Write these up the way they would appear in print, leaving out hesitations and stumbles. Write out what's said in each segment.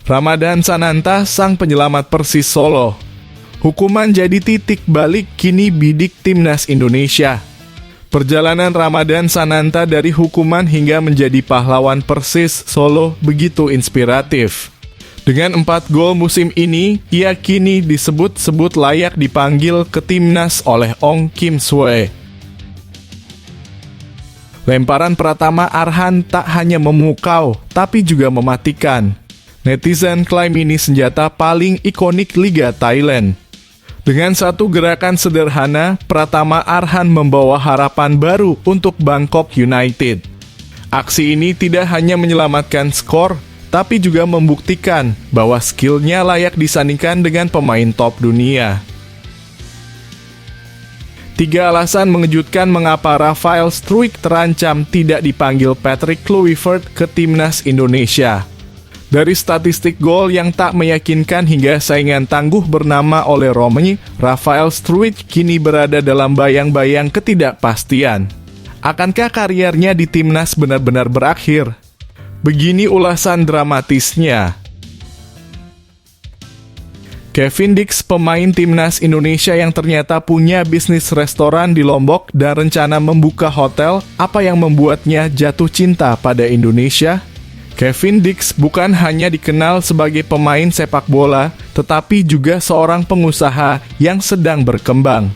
Ramadan Sananta, sang penyelamat Persis Solo. Hukuman jadi titik balik kini bidik timnas Indonesia. Perjalanan Ramadan Sananta dari hukuman hingga menjadi pahlawan Persis Solo begitu inspiratif. Dengan 4 gol musim ini, ia kini disebut-sebut layak dipanggil ke timnas oleh Ong Kim Swe. Lemparan pertama Arhan tak hanya memukau, tapi juga mematikan. Netizen klaim ini senjata paling ikonik Liga Thailand. Dengan satu gerakan sederhana, Pratama Arhan membawa harapan baru untuk Bangkok United. Aksi ini tidak hanya menyelamatkan skor, tapi juga membuktikan bahwa skillnya layak disandingkan dengan pemain top dunia. 3 alasan mengejutkan mengapa Rafael Struijk terancam tidak dipanggil Patrick Kluivert ke timnas Indonesia. Dari statistik gol yang tak meyakinkan hingga saingan tangguh bernama Ole Romy, Rafael Struijk kini berada dalam bayang-bayang ketidakpastian. Akankah karirnya di timnas benar-benar berakhir? Begini ulasan dramatisnya. Kevin Dix, pemain timnas Indonesia yang ternyata punya bisnis restoran di Lombok dan rencana membuka hotel, apa yang membuatnya jatuh cinta pada Indonesia? Kevin Dix bukan hanya dikenal sebagai pemain sepak bola, tetapi juga seorang pengusaha yang sedang berkembang.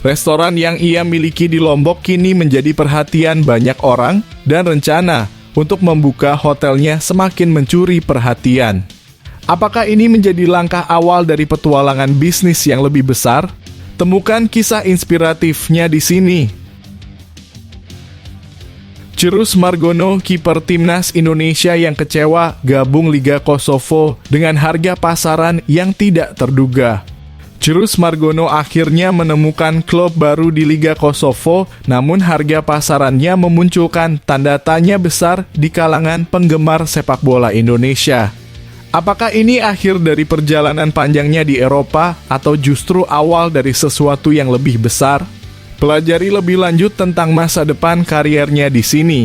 Restoran yang ia miliki di Lombok kini menjadi perhatian banyak orang, dan rencana untuk membuka hotelnya semakin mencuri perhatian. Apakah ini menjadi langkah awal dari petualangan bisnis yang lebih besar? Temukan kisah inspiratifnya di sini. Cirus Margono, kiper timnas Indonesia yang kecewa gabung Liga Kosovo dengan harga pasaran yang tidak terduga. Cirus Margono akhirnya menemukan klub baru di Liga Kosovo, namun harga pasarannya memunculkan tanda tanya besar di kalangan penggemar sepak bola Indonesia. Apakah ini akhir dari perjalanan panjangnya di Eropa atau justru awal dari sesuatu yang lebih besar? Pelajari lebih lanjut tentang masa depan kariernya di sini.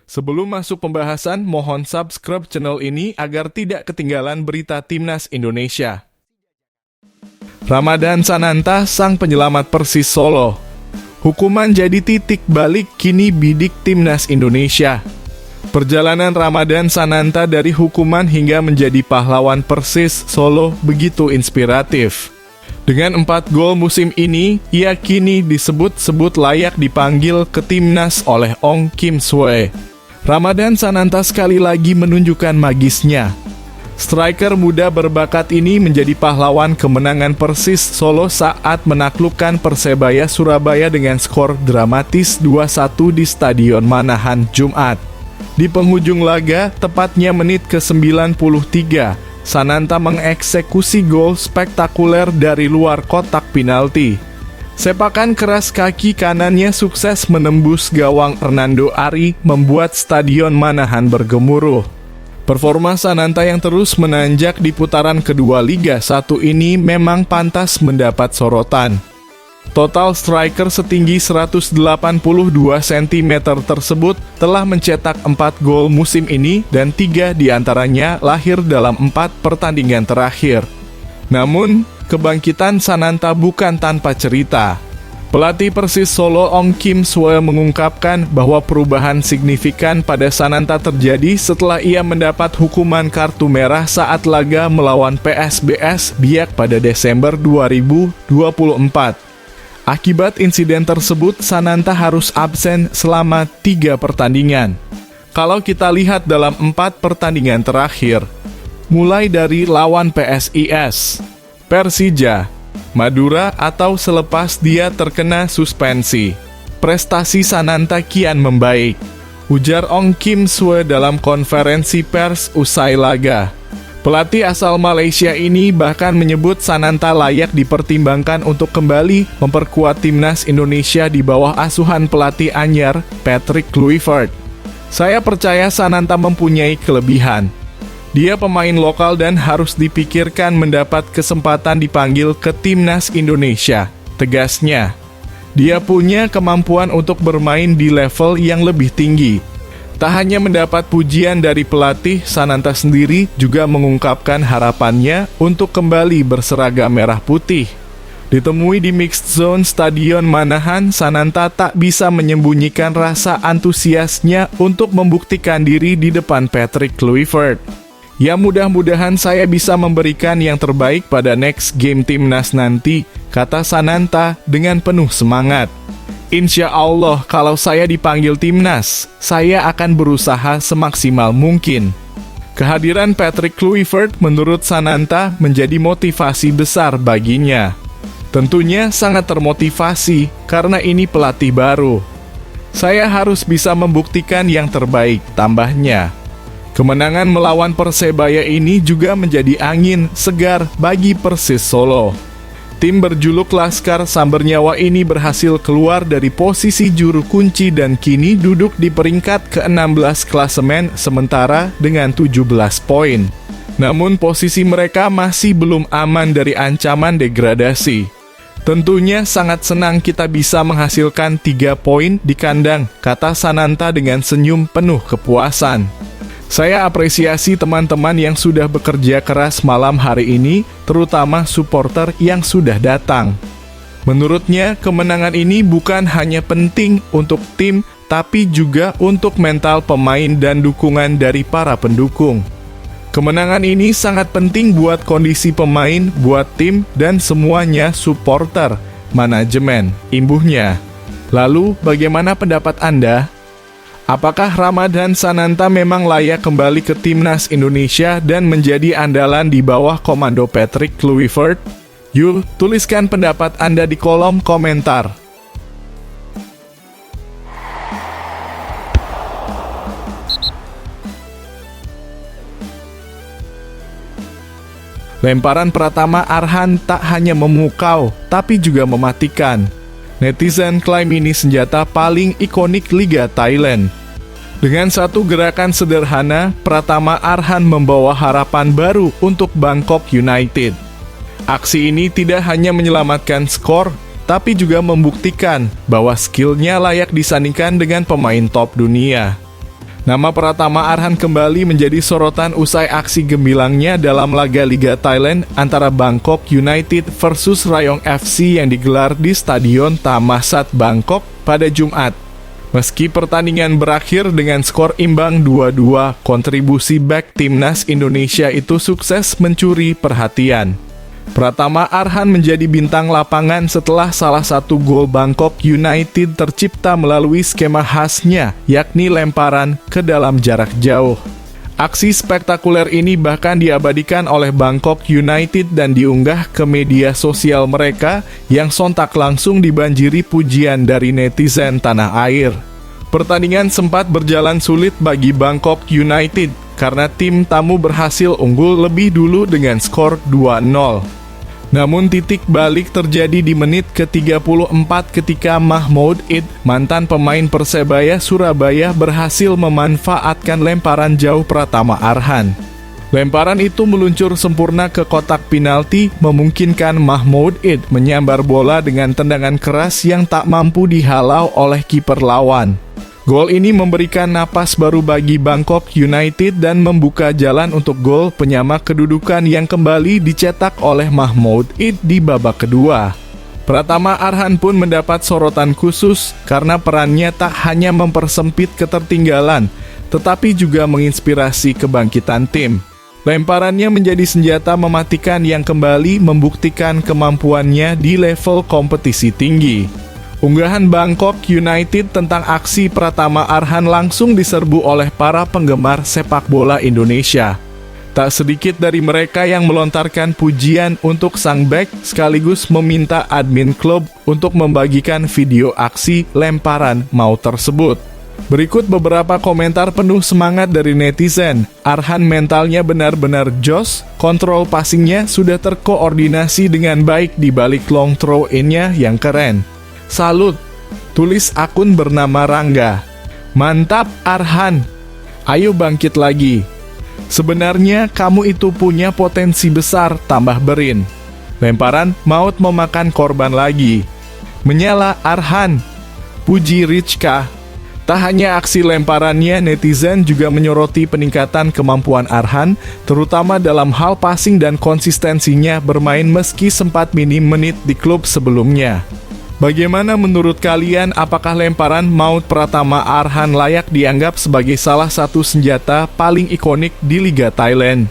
Sebelum masuk pembahasan, mohon subscribe channel ini agar tidak ketinggalan berita timnas Indonesia. Ramadan Sananta, sang penyelamat Persis Solo. Hukuman jadi titik balik kini bidik timnas Indonesia. Perjalanan Ramadan Sananta dari hukuman hingga menjadi pahlawan Persis Solo begitu inspiratif. Dengan 4 gol musim ini, ia kini disebut-sebut layak dipanggil ke timnas oleh Ong Kim Swe. Ramadan Sananta sekali lagi menunjukkan magisnya. Striker muda berbakat ini menjadi pahlawan kemenangan Persis Solo saat menaklukkan Persebaya Surabaya dengan skor dramatis 2-1 di Stadion Manahan Jumat. Di penghujung laga, tepatnya menit ke-93, Sananta mengeksekusi gol spektakuler dari luar kotak penalti. Sepakan keras kaki kanannya sukses menembus gawang Hernando Ari, membuat Stadion Manahan bergemuruh. Performa Sananta yang terus menanjak di putaran kedua Liga 1 ini memang pantas mendapat sorotan. Total striker setinggi 182 cm tersebut telah mencetak 4 gol musim ini dan 3 diantaranya lahir dalam 4 pertandingan terakhir. Namun, kebangkitan Sananta bukan tanpa cerita. Pelatih Persis Solo Ong Kim Swe mengungkapkan bahwa perubahan signifikan pada Sananta terjadi setelah ia mendapat hukuman kartu merah saat laga melawan PSBS Biak pada Desember 2024. Akibat insiden tersebut, Sananta harus absen selama 3 pertandingan. Kalau kita lihat dalam 4 pertandingan terakhir, mulai dari lawan PSIS, Persija, Madura atau selepas dia terkena suspensi, prestasi Sananta kian membaik, ujar Ong Kim Swe dalam konferensi pers usai laga. Pelatih asal Malaysia ini bahkan menyebut Sananta layak dipertimbangkan untuk kembali memperkuat timnas Indonesia di bawah asuhan pelatih anyar Patrick Kluivert. Saya percaya Sananta mempunyai kelebihan. Dia pemain lokal dan harus dipikirkan mendapat kesempatan dipanggil ke timnas Indonesia, tegasnya. Dia punya kemampuan untuk bermain di level yang lebih tinggi. Tak hanya mendapat pujian dari pelatih, Sananta sendiri juga mengungkapkan harapannya untuk kembali berseragam merah putih. Ditemui di Mixed Zone Stadion Manahan, Sananta tak bisa menyembunyikan rasa antusiasnya untuk membuktikan diri di depan Patrick Kluivert. Ya, mudah-mudahan saya bisa memberikan yang terbaik pada next game timnas nanti, kata Sananta dengan penuh semangat. Insya Allah kalau saya dipanggil timnas, saya akan berusaha semaksimal mungkin. Kehadiran Patrick Kluivert menurut Sananta menjadi motivasi besar baginya. Tentunya sangat termotivasi karena ini pelatih baru. Saya harus bisa membuktikan yang terbaik, tambahnya. Kemenangan melawan Persebaya ini juga menjadi angin segar bagi Persis Solo. Tim berjuluk Laskar Sambernyawa ini berhasil keluar dari posisi juru kunci dan kini duduk di peringkat ke-16 klasemen sementara dengan 17 poin. Namun posisi mereka masih belum aman dari ancaman degradasi. Tentunya sangat senang kita bisa menghasilkan 3 poin di kandang, kata Sananta dengan senyum penuh kepuasan. Saya apresiasi teman-teman yang sudah bekerja keras malam hari ini, terutama supporter yang sudah datang. Menurutnya, kemenangan ini bukan hanya penting untuk tim, tapi juga untuk mental pemain dan dukungan dari para pendukung. Kemenangan ini sangat penting buat kondisi pemain, buat tim, dan semuanya supporter, manajemen, imbuhnya. Lalu, bagaimana pendapat Anda? Apakah Ramadhan Sananta memang layak kembali ke timnas Indonesia dan menjadi andalan di bawah komando Patrick Kluivert? Yuk, tuliskan pendapat Anda di kolom komentar. Lemparan Pratama Arhan tak hanya memukau, tapi juga mematikan. Netizen klaim ini senjata paling ikonik Liga Thailand. Dengan satu gerakan sederhana, Pratama Arhan membawa harapan baru untuk Bangkok United. Aksi ini tidak hanya menyelamatkan skor, tapi juga membuktikan bahwa skillnya layak disandingkan dengan pemain top dunia. Nama Pratama Arhan kembali menjadi sorotan usai aksi gembilangnya dalam laga Liga Thailand antara Bangkok United versus Rayong FC yang digelar di Stadion Thammasat Bangkok pada Jumat. Meski pertandingan berakhir dengan skor imbang 2-2, kontribusi bek timnas Indonesia itu sukses mencuri perhatian. Pratama Arhan menjadi bintang lapangan setelah salah satu gol Bangkok United tercipta melalui skema khasnya, yakni lemparan ke dalam jarak jauh. Aksi spektakuler ini bahkan diabadikan oleh Bangkok United dan diunggah ke media sosial mereka yang sontak langsung dibanjiri pujian dari netizen tanah air. Pertandingan sempat berjalan sulit bagi Bangkok United karena tim tamu berhasil unggul lebih dulu dengan skor 2-0. Namun titik balik terjadi di menit ke-34 ketika Mahmoud Id, mantan pemain Persebaya Surabaya, berhasil memanfaatkan lemparan jauh Pratama Arhan. Lemparan itu meluncur sempurna ke kotak penalti, memungkinkan Mahmoud Id menyambar bola dengan tendangan keras yang tak mampu dihalau oleh kiper lawan. Gol ini memberikan napas baru bagi Bangkok United dan membuka jalan untuk gol penyama kedudukan yang kembali dicetak oleh Mahmoud Id di babak kedua. Pratama Arhan pun mendapat sorotan khusus karena perannya tak hanya mempersempit ketertinggalan, tetapi juga menginspirasi kebangkitan tim. Lemparannya menjadi senjata mematikan yang kembali membuktikan kemampuannya di level kompetisi tinggi. Unggahan Bangkok United tentang aksi Pratama Arhan langsung diserbu oleh para penggemar sepak bola Indonesia. Tak sedikit dari mereka yang melontarkan pujian untuk sang bek sekaligus meminta admin klub untuk membagikan video aksi lemparan maut tersebut. Berikut beberapa komentar penuh semangat dari netizen. Arhan mentalnya benar-benar jos, kontrol passingnya sudah terkoordinasi dengan baik di balik long throw in-nya yang keren. Salut, tulis akun bernama Rangga. Mantap Arhan, ayo bangkit lagi. Sebenarnya kamu itu punya potensi besar, tambah Berin. Lemparan maut memakan korban lagi. Menyala Arhan, puji Rizka. Tak hanya aksi lemparannya, netizen juga menyoroti peningkatan kemampuan Arhan, terutama dalam hal passing dan konsistensinya bermain meski sempat minim menit di klub sebelumnya. Bagaimana menurut kalian, apakah lemparan maut Pratama Arhan layak dianggap sebagai salah satu senjata paling ikonik di Liga Thailand?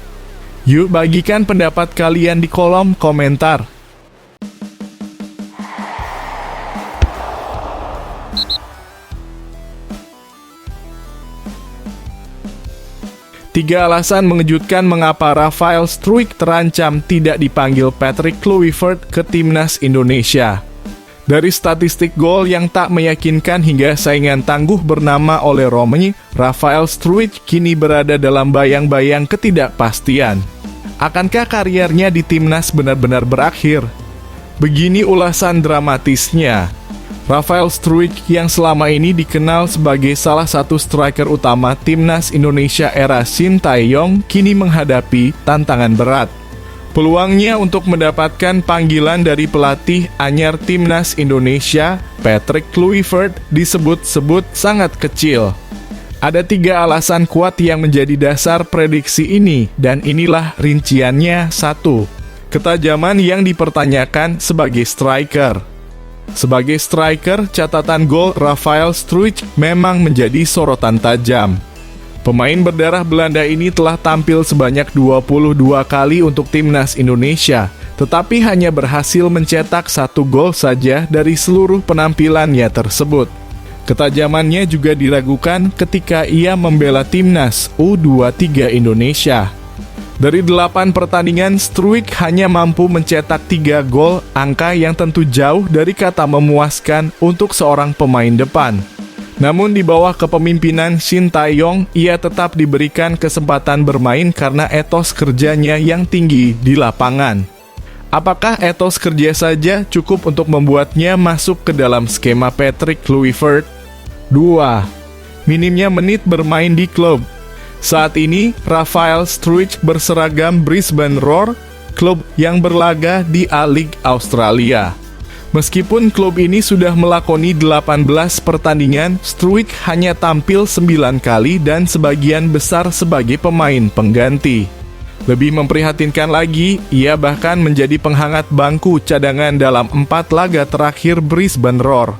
Yuk bagikan pendapat kalian di kolom komentar. Tiga alasan mengejutkan mengapa Rafael Struijk terancam tidak dipanggil Patrick Kluivert ke timnas Indonesia. Dari statistik gol yang tak meyakinkan hingga saingan tangguh bernama Ole Romani, Rafael Struijk kini berada dalam bayang-bayang ketidakpastian. Akankah karirnya di timnas benar-benar berakhir? Begini ulasan dramatisnya. Rafael Struijk yang selama ini dikenal sebagai salah satu striker utama timnas Indonesia era Shin Tae-yong kini menghadapi tantangan berat. Peluangnya untuk mendapatkan panggilan dari pelatih anyar timnas Indonesia, Patrick Kluivert, disebut-sebut sangat kecil. Ada 3 alasan kuat yang menjadi dasar prediksi ini, dan inilah rinciannya. 1. Ketajaman yang dipertanyakan sebagai striker. Sebagai striker, catatan gol Rafael Struijk memang menjadi sorotan tajam. Pemain berdarah Belanda ini telah tampil sebanyak 22 kali untuk timnas Indonesia, tetapi hanya berhasil mencetak 1 gol saja dari seluruh penampilannya tersebut. Ketajamannya juga diragukan ketika ia membela timnas U23 Indonesia. Dari 8 pertandingan, Struijk hanya mampu mencetak 3 gol, angka yang tentu jauh dari kata memuaskan untuk seorang pemain depan. Namun di bawah kepemimpinan Shin Tae-yong, ia tetap diberikan kesempatan bermain karena etos kerjanya yang tinggi di lapangan. Apakah etos kerja saja cukup untuk membuatnya masuk ke dalam skema Patrick Kluivert? 2. Minimnya menit bermain di klub. Saat ini, Rafael Struijk berseragam Brisbane Roar, klub yang berlaga di A-League Australia. Meskipun klub ini sudah melakoni 18 pertandingan, Struijk hanya tampil 9 kali dan sebagian besar sebagai pemain pengganti. Lebih memprihatinkan lagi, ia bahkan menjadi penghangat bangku cadangan dalam 4 laga terakhir Brisbane Roar.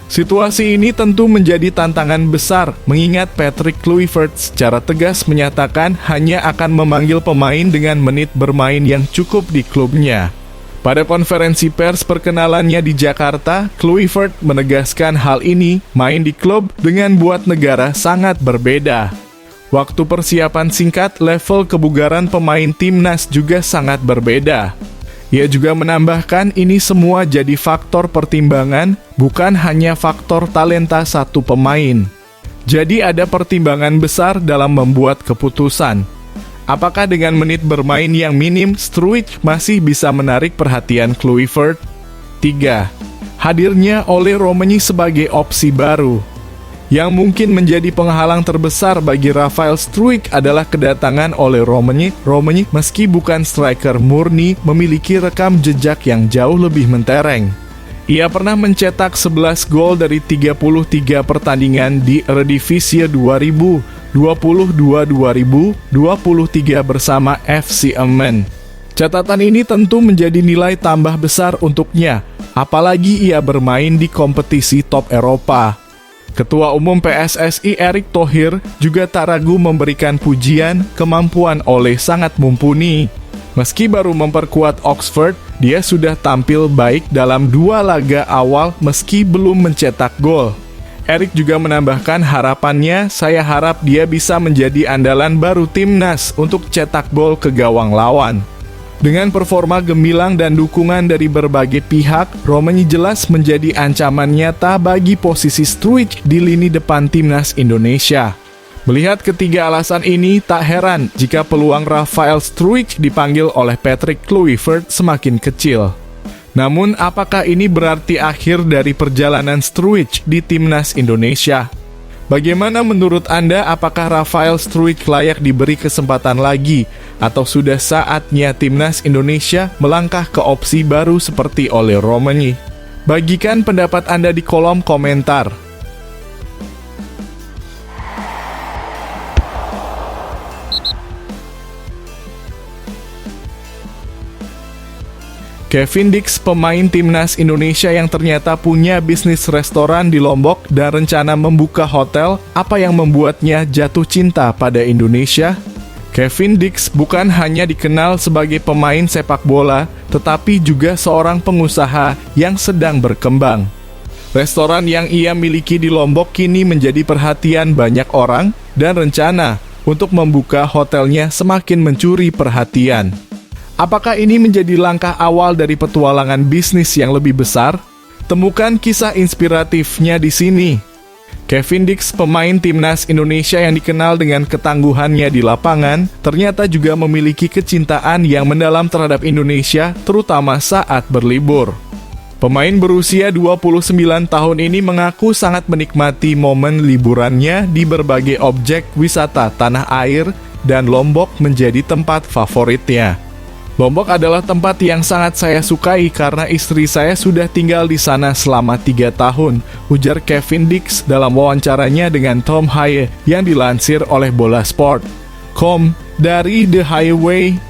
Situasi ini tentu menjadi tantangan besar, mengingat Patrick Kluivert secara tegas menyatakan hanya akan memanggil pemain dengan menit bermain yang cukup di klubnya. Pada konferensi pers perkenalannya di Jakarta, Kluivert menegaskan hal ini, main di klub dengan buat negara sangat berbeda. Waktu persiapan singkat, level kebugaran pemain timnas juga sangat berbeda. Ia juga menambahkan ini semua jadi faktor pertimbangan, bukan hanya faktor talenta satu pemain. Jadi ada pertimbangan besar dalam membuat keputusan. Apakah dengan menit bermain yang minim, Struijk masih bisa menarik perhatian Kluivert? 3. Hadirnya Ole Romani sebagai opsi baru. Yang mungkin menjadi penghalang terbesar bagi Rafael Struijk adalah kedatangan Ole Romani. Romani meski bukan striker murni, memiliki rekam jejak yang jauh lebih mentereng. Ia pernah mencetak 11 gol dari 33 pertandingan di Eredivisie 2022-2023 bersama FC Emmen. Catatan ini tentu menjadi nilai tambah besar untuknya, apalagi ia bermain di kompetisi top Eropa. Ketua Umum PSSI Erick Thohir juga tak ragu memberikan pujian, kemampuan Ole sangat mumpuni. Meski baru memperkuat Oxford, dia sudah tampil baik dalam 2 laga awal meski belum mencetak gol. Erick juga menambahkan harapannya, saya harap dia bisa menjadi andalan baru timnas untuk cetak gol ke gawang lawan. Dengan performa gemilang dan dukungan dari berbagai pihak, Romani jelas menjadi ancaman nyata bagi posisi Struijk di lini depan timnas Indonesia. Melihat ketiga alasan ini, tak heran jika peluang Rafael Struijk dipanggil oleh Patrick Kluivert semakin kecil. Namun, apakah ini berarti akhir dari perjalanan Struijk di timnas Indonesia? Bagaimana menurut Anda, apakah Rafael Struijk layak diberi kesempatan lagi, atau sudah saatnya timnas Indonesia melangkah ke opsi baru seperti Ole Romani? Bagikan pendapat Anda di kolom komentar. Kevin Dix, pemain timnas Indonesia yang ternyata punya bisnis restoran di Lombok dan rencana membuka hotel, apa yang membuatnya jatuh cinta pada Indonesia? Kevin Dix bukan hanya dikenal sebagai pemain sepak bola, tetapi juga seorang pengusaha yang sedang berkembang. Restoran yang ia miliki di Lombok kini menjadi perhatian banyak orang, dan rencana untuk membuka hotelnya semakin mencuri perhatian. Apakah ini menjadi langkah awal dari petualangan bisnis yang lebih besar? Temukan kisah inspiratifnya di sini. Kevin Dix, pemain timnas Indonesia yang dikenal dengan ketangguhannya di lapangan, ternyata juga memiliki kecintaan yang mendalam terhadap Indonesia, terutama saat berlibur. Pemain berusia 29 tahun ini mengaku sangat menikmati momen liburannya di berbagai objek wisata tanah air, dan Lombok menjadi tempat favoritnya. Lombok adalah tempat yang sangat saya sukai karena istri saya sudah tinggal di sana selama 3 tahun, ujar Kevin Dix dalam wawancaranya dengan Tom Haye yang dilansir oleh Bolasport.com dari The Highway.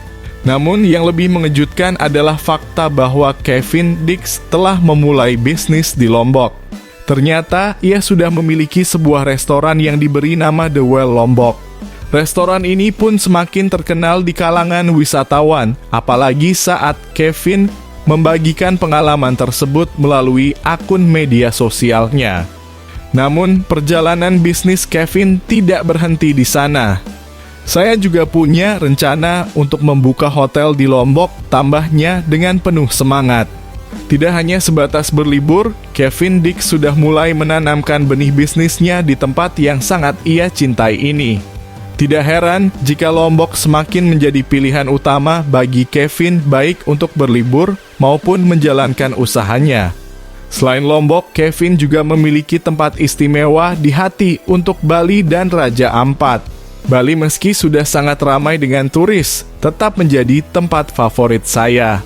Namun yang lebih mengejutkan adalah fakta bahwa Kevin Dix telah memulai bisnis di Lombok. Ternyata ia sudah memiliki sebuah restoran yang diberi nama The Well Lombok. Restoran ini pun semakin terkenal di kalangan wisatawan, apalagi saat Kevin membagikan pengalaman tersebut melalui akun media sosialnya. Namun, perjalanan bisnis Kevin tidak berhenti di sana. Saya juga punya rencana untuk membuka hotel di Lombok, tambahnya dengan penuh semangat. Tidak hanya sebatas berlibur, Kevin Dix sudah mulai menanamkan benih bisnisnya di tempat yang sangat ia cintai ini. Tidak heran jika Lombok semakin menjadi pilihan utama bagi Kevin baik untuk berlibur maupun menjalankan usahanya. Selain Lombok, Kevin juga memiliki tempat istimewa di hati untuk Bali dan Raja Ampat. Bali meski sudah sangat ramai dengan turis, tetap menjadi tempat favorit saya.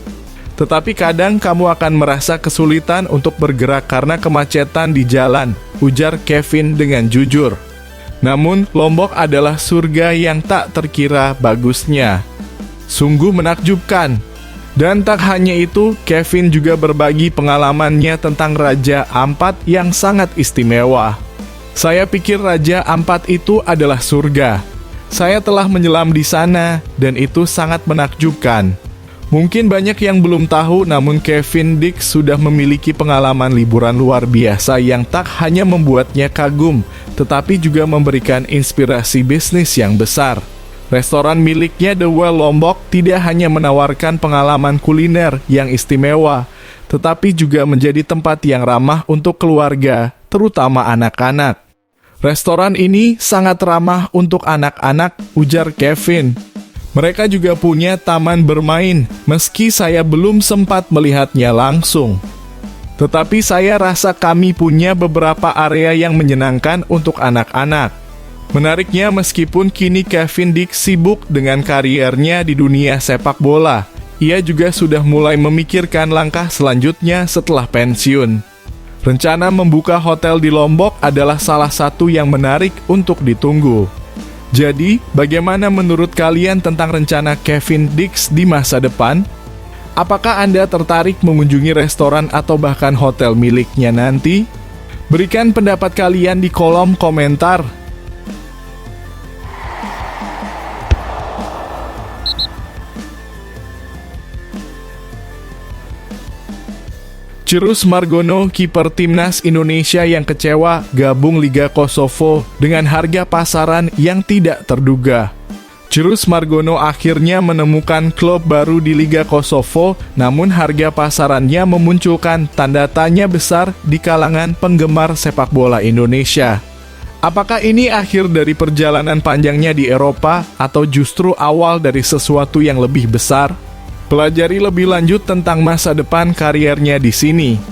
Tetapi kadang kamu akan merasa kesulitan untuk bergerak karena kemacetan di jalan, ujar Kevin dengan jujur. Namun, Lombok adalah surga yang tak terkira bagusnya. Sungguh menakjubkan. Dan tak hanya itu, Kevin juga berbagi pengalamannya tentang Raja Ampat yang sangat istimewa. Saya pikir Raja Ampat itu adalah surga. Saya telah menyelam di sana, dan itu sangat menakjubkan. Mungkin banyak yang belum tahu, namun Kevin Dix sudah memiliki pengalaman liburan luar biasa yang tak hanya membuatnya kagum, tetapi juga memberikan inspirasi bisnis yang besar. Restoran miliknya The Well Lombok tidak hanya menawarkan pengalaman kuliner yang istimewa, tetapi juga menjadi tempat yang ramah untuk keluarga, terutama anak-anak. Restoran ini sangat ramah untuk anak-anak, ujar Kevin. Mereka juga punya taman bermain, meski saya belum sempat melihatnya langsung. Tetapi saya rasa kami punya beberapa area yang menyenangkan untuk anak-anak. Menariknya, meskipun kini Kevin Dix sibuk dengan kariernya di dunia sepak bola, ia juga sudah mulai memikirkan langkah selanjutnya setelah pensiun. Rencana membuka hotel di Lombok adalah salah satu yang menarik untuk ditunggu. Jadi, bagaimana menurut kalian tentang rencana Kevin Dix di masa depan? Apakah Anda tertarik mengunjungi restoran atau bahkan hotel miliknya nanti? Berikan pendapat kalian di kolom komentar. Cirus Margono, kiper timnas Indonesia yang kecewa gabung Liga Kosovo dengan harga pasaran yang tidak terduga. Cirus Margono akhirnya menemukan klub baru di Liga Kosovo, namun harga pasarannya memunculkan tanda tanya besar di kalangan penggemar sepak bola Indonesia. Apakah ini akhir dari perjalanan panjangnya di Eropa atau justru awal dari sesuatu yang lebih besar? Pelajari lebih lanjut tentang masa depan kariernya di sini.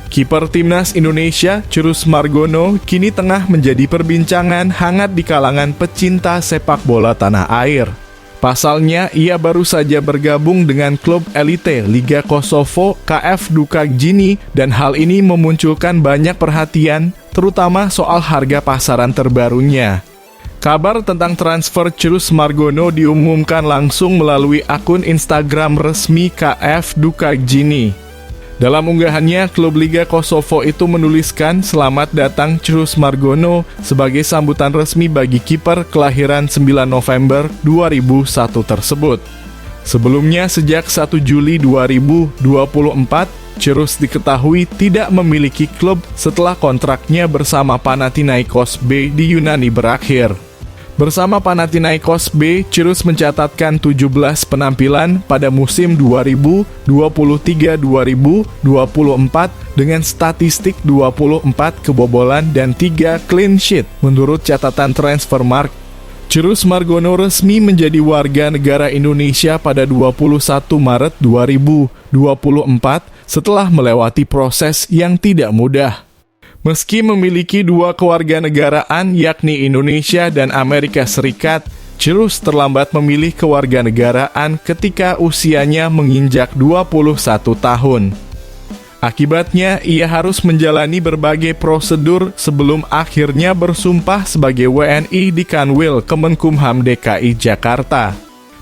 Kiper timnas Indonesia, Cirus Margono, kini tengah menjadi perbincangan hangat di kalangan pecinta sepak bola tanah air. Pasalnya, ia baru saja bergabung dengan klub elite Liga Kosovo KF Dukakjini, dan hal ini memunculkan banyak perhatian, terutama soal harga pasaran terbarunya. Kabar tentang transfer Cirus Margono diumumkan langsung melalui akun Instagram resmi KF Dukagini. Dalam unggahannya, klub Liga Kosovo itu menuliskan selamat datang Cirus Margono sebagai sambutan resmi bagi kiper kelahiran 9 November 2001 tersebut. Sebelumnya, sejak 1 Juli 2024, Cirus diketahui tidak memiliki klub setelah kontraknya bersama Panathinaikos B di Yunani berakhir. Bersama Panathinaikos B, Cirus mencatatkan 17 penampilan pada musim 2023-2024 dengan statistik 24 kebobolan dan 3 clean sheet menurut catatan Transfermarkt. Cirus Margono resmi menjadi warga negara Indonesia pada 21 Maret 2024 setelah melewati proses yang tidak mudah. Meski memiliki 2 kewarganegaraan yakni Indonesia dan Amerika Serikat, Cirus terlambat memilih kewarganegaraan ketika usianya menginjak 21 tahun. Akibatnya, ia harus menjalani berbagai prosedur sebelum akhirnya bersumpah sebagai WNI di Kanwil Kemenkumham DKI Jakarta.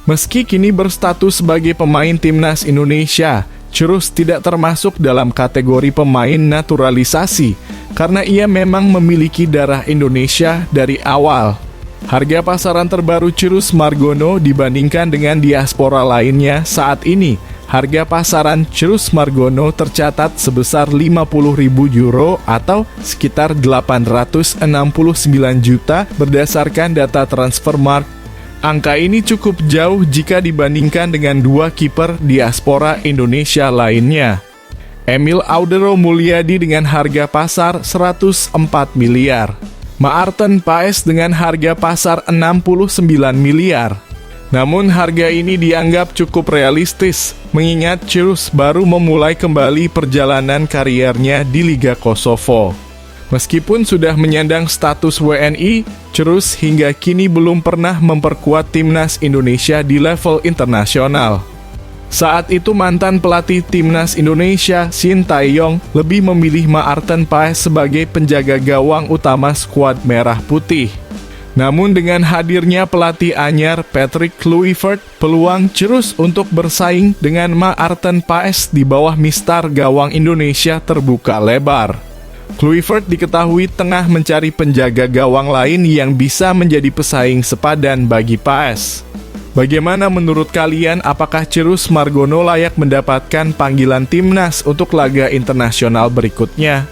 Meski kini berstatus sebagai pemain timnas Indonesia, Cirus tidak termasuk dalam kategori pemain naturalisasi karena ia memang memiliki darah Indonesia dari awal. Harga pasaran terbaru Cirus Margono dibandingkan dengan diaspora lainnya saat ini, harga pasaran Cirus Margono tercatat sebesar 50.000 euro atau sekitar 869 juta berdasarkan data Transfermarkt. Angka ini cukup jauh jika dibandingkan dengan 2 kiper diaspora Indonesia lainnya. Emil Audero Mulyadi dengan harga pasar 104 miliar. Maarten Paes dengan harga pasar 69 miliar. Namun harga ini dianggap cukup realistis, mengingat Cirus baru memulai kembali perjalanan kariernya di Liga Kosovo. Meskipun sudah menyandang status WNI, Cirus hingga kini belum pernah memperkuat timnas Indonesia di level internasional. Saat itu mantan pelatih timnas Indonesia, Shin Tae-yong, lebih memilih Maarten Paes sebagai penjaga gawang utama skuad Merah Putih. Namun dengan hadirnya pelatih anyar Patrick Kluivert, peluang Cirus untuk bersaing dengan Maarten Paes di bawah mistar gawang Indonesia terbuka lebar. Kluivert diketahui tengah mencari penjaga gawang lain yang bisa menjadi pesaing sepadan bagi Paes. Bagaimana menurut kalian, apakah Cirus Margono layak mendapatkan panggilan timnas untuk laga internasional berikutnya?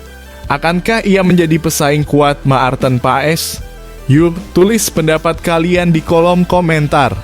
Akankah ia menjadi pesaing kuat Maarten Paes? Yuk, tulis pendapat kalian di kolom komentar.